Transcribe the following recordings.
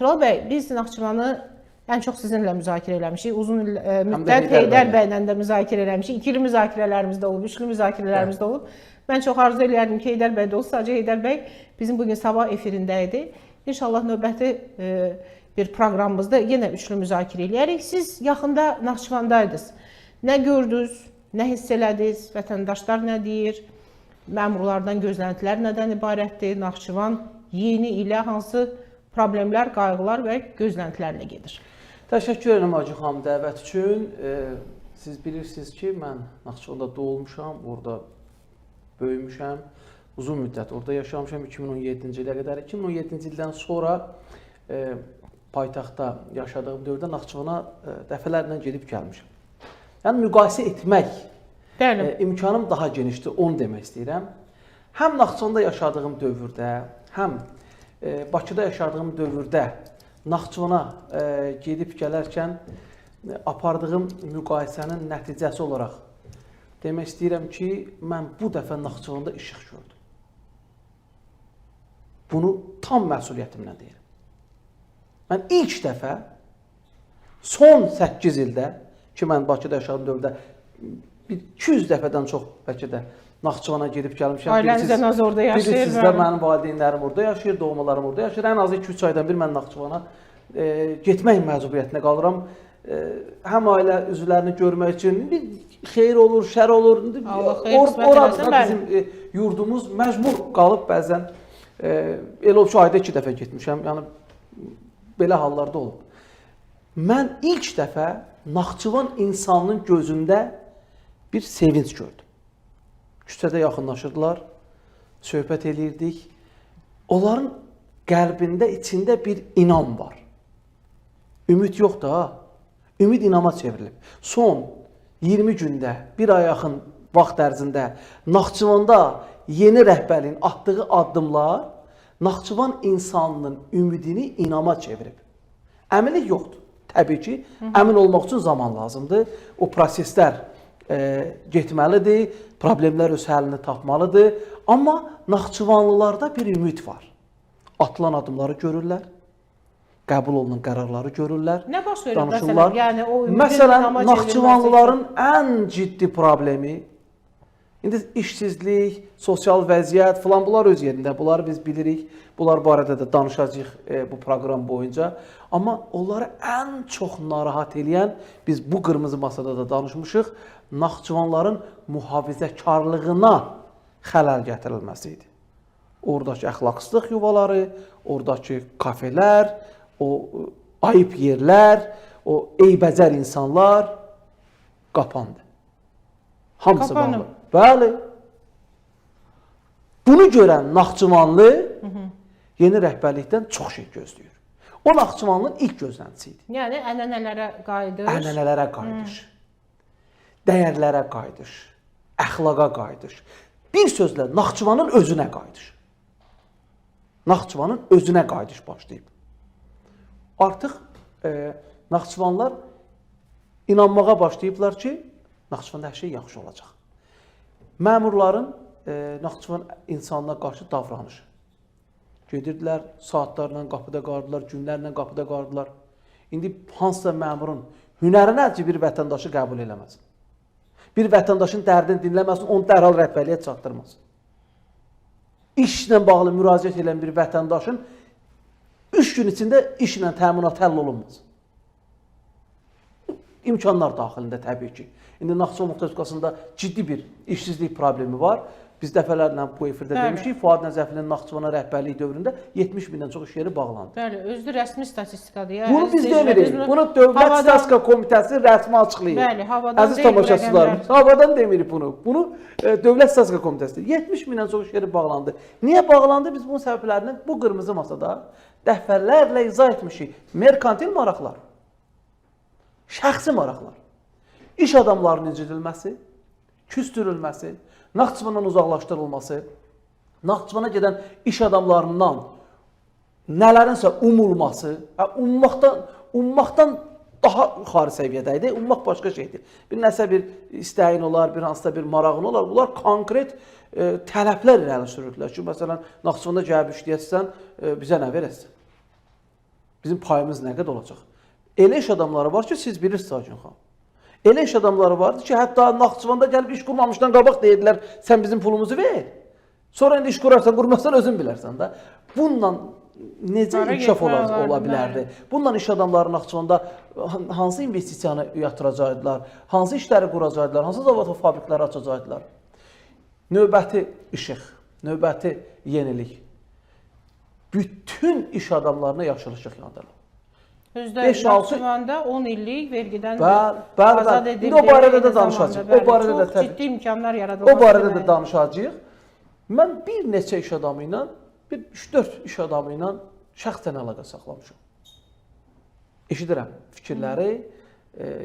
Tural bəy, biz Naxçıvanı ən çox sizinlə müzakirə eləmişik. Uzun müddət Heydər bəylə də müzakirə eləmişik. İkili müzakirələrimiz də olub, üçlü müzakirələrimiz də olub. Mən çox arzu edirdim ki, Heydər bəy də olsa, sadəcə Heydər bəy bizim bugün sabah efirində idi. İnşallah növbəti bir proqramımızda yenə üçlü müzakirə eləyərik. Siz yaxında Naxçıvandaydınız. Nə gördünüz, nə hiss elədiniz, vətəndaşlar nə deyir, məmurlardan gözləntilər nədən ibarətdir, Naxçıvan yeni ilə hansı problemlər, qayğılar və gözləntilərlə gedir. Təşəkkür edirəm Hacı xanım dəvət üçün. Siz bilirsiniz ki, mən Naxçıvanda doğulmuşam, orada böyümüşəm. Uzun müddət orada yaşamışam 2017-ci ilə qədər. 2017-ci ildən sonra paytaxtda yaşadığım dövrdə Naxçıvana dəfələrlə gedib gəlmişəm. Yəni müqayisə etmək imkanım daha genişdir, onu demək istəyirəm. Həm Naxçıvanda yaşadığım dövrdə, həm Bakıda yaşadığım dövrdə Naxçıvana gedib gələrkən apardığım müqayisənin nəticəsi olaraq demək istəyirəm ki, mən bu dəfə Naxçıvanda işıq gördüm. Bunu tam məsuliyyətimlə deyirəm. Mən ilk dəfə son 8 ildə ki, mən Bakıda yaşadığım dövrdə 200 dəfədən çox bəlkə də Naxçıvana gedib gəlmişəm. Ailənizdən az orada yaşayır. Bilirsiniz də mənim valideynlərim orada yaşayır, doğmalarım orada yaşayır. Ən azı 2-3 aydan bir mən Naxçıvana getmək məcburiyyətinə qalıram. Həm ailə üzvlərini görmək üçün bir xeyir olur, şər olur. Orada bizim yurdumuz məcbur qalıb bəzən. Elə olub ki, ayda 2 dəfə getmişəm. Yəni belə hallarda olub. Mən ilk dəfə Naxçıvan insanının gözündə bir sevinç gördüm. Küçədə yaxınlaşırdılar, söhbət eləyirdik. Onların qəlbində, içində bir inam var. Ümid yoxdur ha. Ümid inama çevrilib. Son 20 gündə, bir ay yaxın vaxt ərzində Naxçıvanda yeni rəhbərliyin atdığı addımlar Naxçıvan insanının ümidini inama çevirib. Əminlik yoxdur. Təbii ki, əmin olmaq üçün zaman lazımdır. O proseslər getməlidir, problemlər öz həllini tapmalıdır. Amma Naxçıvanlılarda bir ümid var. Atılan adımları görürlər, qəbul olunan qərarları görürlər, nə baş verir danışırlar. Yəni, məsələn, Naxçıvanlıların ən ciddi problemi, indi işsizlik, sosial vəziyyət falan bunlar öz yerində, bunları biz bilirik. Bunlar barədə də danışacağıq bu proqram boyunca. Amma onları ən çox narahat edən, biz bu qırmızı masada da danışmışıq, Naxçıvanların mühafizəkarlığına xələl gətirilməsi idi. Oradakı əxlaqsızlıq yuvaları, oradakı kafelər, o ayıb yerlər, o eybəcər insanlar qapandı. Hamısı bağlı. Bəli. Bunu görən Naxçıvanlı yeni rəhbərlikdən çox şey gözləyir. O Naxçıvanlının ilk gözləntisi idi. Yəni ənənələrə qayıdış. Ənənələrə qayıdış. Dəyərlərə qayıdış. Əxlaqa qayıdış. Bir sözlə Naxçıvanın özünə qayıdış. Naxçıvanın özünə qayıdış başlayıb. Artıq Naxçıvanlar inanmağa başlayıblar ki, Naxçıvanda hər şey yaxşı olacaq. Məmurların Naxçıvan insanına qarşı davranışı. Gedirdilər, saatlarla qapıda qalırdılar, günlərlə qapıda qalırdılar. İndi hansısa məmurun hünərinə ki, bir vətəndaşı qəbul eləməsin. Bir vətəndaşın dərdini dinləməsin, onu dərhal rəhbərliyə çatdırmasın. İşlə bağlı müraciət edən bir vətəndaşın 3 gün içində işlə təminat həll olunmaz. İmkanlar daxilində təbii ki. İndi Naxçıvan Muxtar Respublikasında ciddi bir işsizlik problemi var. Biz dəfələrlə bu efirdə demişdik, Fuad Nəzəflinin Naxçıvana rəhbərliyi dövründə 70 mindən çox iş yeri bağlandı. Bəli, özü rəsmi statistikadır. Bunu biz demirik. Bunu Dövlət Statistika Komitəsi rəsmi açıqlayır. Bəli, havadan əziz tamaşaçılarımız, havadan demirik bunu. Bunu Dövlət Statistika Komitəsi 70 mindən çox iş yeri bağlandı. Niyə bağlandı? Biz bunun səbəblərini bu qırmızı masada dəfələrlə izah etmişik. Merkantil maraqlar, şəxsi maraqlar, iş adamlarının incidilməsi, küstürülməsi, Naxçıvandan uzaqlaşdırılması, Naxçıvana gedən iş adamlarından nələrinsə umulması, ummaqdan daha yuxarı səviyyədə idi. Ummaq başqa şeydir. Bir nəsə bir istəyin olar, bir hansısa bir marağın olar. Bunlar konkret tələblər irəli sürürdülər ki, məsələn, Naxçıvanda gəlib işləyəsən, bizə nə verəsən? Bizim payımız nə qədər olacaq? Elə iş adamları var ki, siz bilirsiniz Acun xanım. Elə iş adamları vardı ki, hətta Naxçıvanda gəlib iş qurmamışdan qabaq deyirlər, sən bizim pulumuzu ver. Sonra indi iş qurarsan, qurmazsan özün bilərsən də. Bununla necə inkişaf ola bilərdi? Bununla iş adamları Naxçıvanda hansı investisiyanı yatıracaqdılar, hansı işləri quracaqdılar, hansı zavod və fabrikləri açacaqdılar? Növbəti işıq, növbəti yenilik. Bütün iş adamlarına yaşıl işıq yandırılır. Özdə Naxçıvanda 10 illik vergidən azad edildi. İndi o barədə də danışacağıq. O barədə də çox ciddi imkanlar yaradılması. O barədə də danışacağıq. Mən bir neçə iş adamı ilə, bir 3-4 iş adamı ilə şəxsən əlaqə saxlamışam. Eşidirəm fikirləri,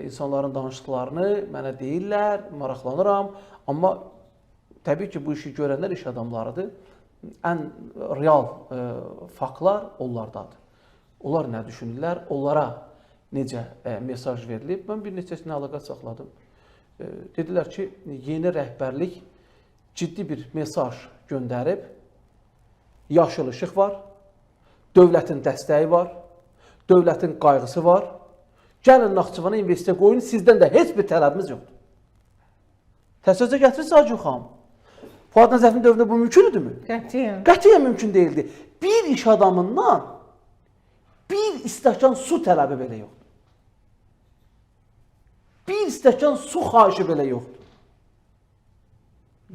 insanların danışdıqlarını mənə deyirlər, maraqlanıram. Amma təbii ki, bu işi görənlər iş adamlarıdır. Ən real faktlar onlardadır. Onlar nə düşünürlər, onlara necə mesaj verilib. Mən bir neçəsinə əlaqə saxladım. Dedilər ki, yeni rəhbərlik ciddi bir mesaj göndərib. Yaşıl işıq var, dövlətin dəstəyi var, dövlətin qayğısı var. Gəlin Naxçıvana investisiya qoyun, sizdən də heç bir tələbimiz yoxdur. Təsəvvürə gətirirsiniz Acun xanım. Fuad Nəzəfin dövründə bu mümkün idimi? Qətiyyən. Qətiyyən mümkün deyildi. Bir iş adamından bir stəkan su tələbi belə yoxdur. Bir stəkan su xahişi belə yoxdur.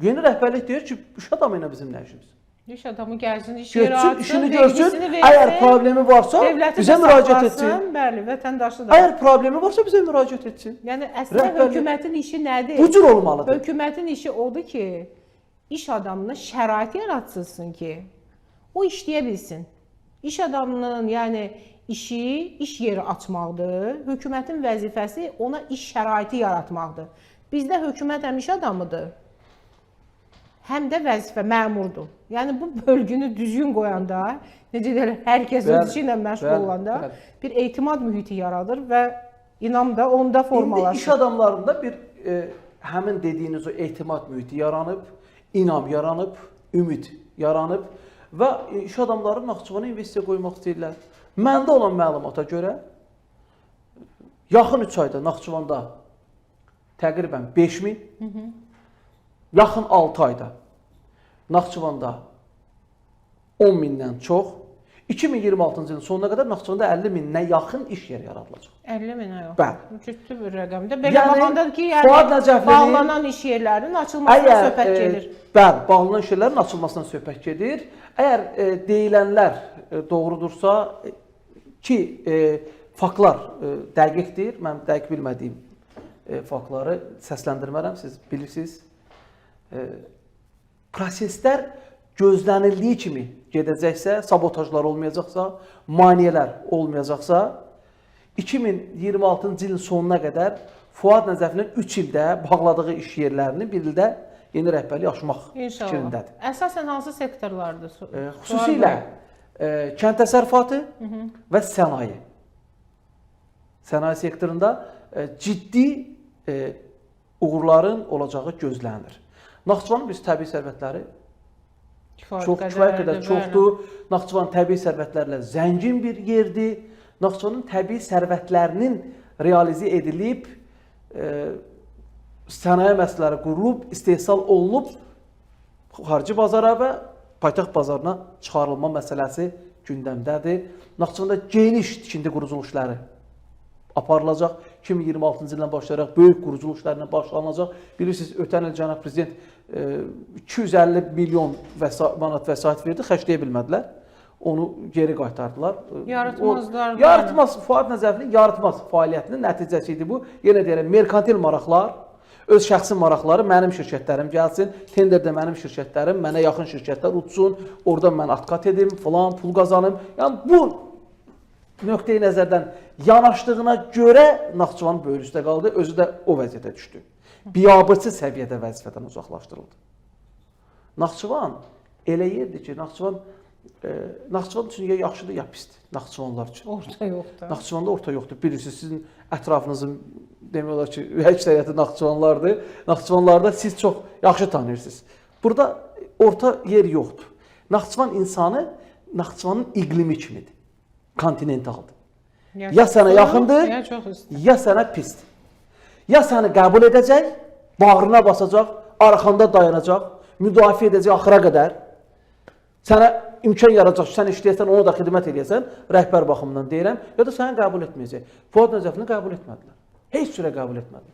Yeni rəhbərlik deyir ki, iş adamı ilə bizim nə işimiz? İş adamı gəlsin, iş yeri Görsün, açsın, işini görsün. vergisini versin. Əgər problemi varsa bizə müraciət etsin. Bəli, vətəndaşı da. Əgər problemi varsa bizə müraciət etsin. Yəni əslində hökumətin işi nədir? Bu cür olmalıdır. Hökumətin işi odur ki, iş adamına şərait yaratsın ki, o işləyə bilsin. İş adamının, yəni işi, iş yeri açmaqdır. Hökumətin vəzifəsi ona iş şəraiti yaratmaqdır. Bizdə hökumət həm iş adamıdır, həm də vəzifə məmurdur. Yəni bu bölgünü düzgün qoyanda, necə deyirlər, hər kəs öz işi ilə məşğul olanda bir etimad mühiti yaradır və inam da onda formalaşır. İndi iş adamlarında bir həmin dediyiniz o etimad mühiti yaranıb, inam yaranıb, ümid yaranıb və iş adamları Naxçıvana investisiya qoymaq istəyirlər. Məndə olan məlumata görə yaxın 3 ayda Naxçıvanda təqribən 5000, yaxın 6 ayda Naxçıvanda 10 mindən çox, 2026-cı ilin sonuna qədər Naxçıvanda 50 mindən yaxın iş yeri yaradılacaq. 50 minə yox. Bəli. Ciddi bir rəqəmdir. Belə baxanda ki, Fuad yəni Nəcəflinin bağlanan iş yerlərinin açılmasına söhbət gedir. Bəli, bağlanan iş yerlərin açılmasına söhbət gedir. Əgər deyilənlər doğrudursa ki, faktlar dəqiqdir, mən dəqiq bilmədiyim faktları səsləndirmərəm, siz bilirsiniz. Proseslər gözlənildiyi kimi gedəcəksə, sabotajlar olmayacaqsa, maneələr olmayacaqsa, 2026-cı ilin sonuna qədər Fuad Nəzəfinin 3 ildə bağladığı iş yerlərini bir ildə yeni rəhbərlik aşmaq fikrindədir. Əsasən hansı sektorlardır? Xüsusilə kənd təsərrüfatı və sənaye. Sənaye sektorunda ciddi uğurların olacağı gözlənilir. Naxçıvanın biz təbii sərvətləri kifayət qədər çoxdur. Naxçıvan təbii sərvətlərlə zəngin bir yerdir. Naxçıvanın təbii sərvətlərinin realizə edilib, sənaye məsələləri qurulub, istehsal olunub, xarici bazara və paytaxt bazarına çıxarılma məsələsi gündəmdədir. Naxçıvanda geniş tikinti quruculuq işləri aparılacaq. 2026-cı ildən başlayaraq böyük quruculuq işlərinə başlanılacaq. Bilirsiniz, ötən il cənab prezident 250 milyon manat vəsait verdi, xərcləyə bilmədilər. Onu geri qaytardılar. Yaratmazlar. Yaratmaz, Fuad Nəzəfinin yaratmaz fəaliyyətinin nəticəsi idi bu. Yenə deyirəm, merkantil maraqlar, öz şəxsi maraqları, mənim şirkətlərim gəlsin, tenderdə mənim şirkətlərim, mənə yaxın şirkətlər uçsun, orada mən atqat edim, falan, pul qazanım. Yəni bu nöqteyi nəzərdən yanaşdığına görə Naxçıvan böyrü üstə qaldı, özü də o vəziyyətə düşdü. Biabırçı səviyyədə vəzifədən uzaqlaşdırıldı. Naxçıvan elə yerdir ki, Naxçıvan üçün ya yaxşıdır, ya pisdir. Naxçıvanlar üçün. Orta yoxdur. Naxçıvanda orta yoxdur. Bilirsiniz, sizin ətrafınızın demək olar ki, əksəriyyəti Naxçıvanlardır. Naxçıvanlarda siz çox yaxşı tanıyırsınız. Burada orta yer yoxdur. Naxçıvan insanı Naxçıvanın iqlimi kimidir. kontinentaldır. Ya sənə yaxındır, ya çox üstün. ya sənə pisdir. Ya səni qəbul edəcək, bağrına basacaq, arxanda dayanacaq, müdafiə edəcək axıra qədər. Sənə imkan yaradacaq ki, sən işləyəsən, ona da xidmət edəsən, rəhbər baxımından deyirəm, ya da səni qəbul etməyəcək. Fuad Nəcəfini qəbul etmədilər. Heç cürə qəbul etmədilər.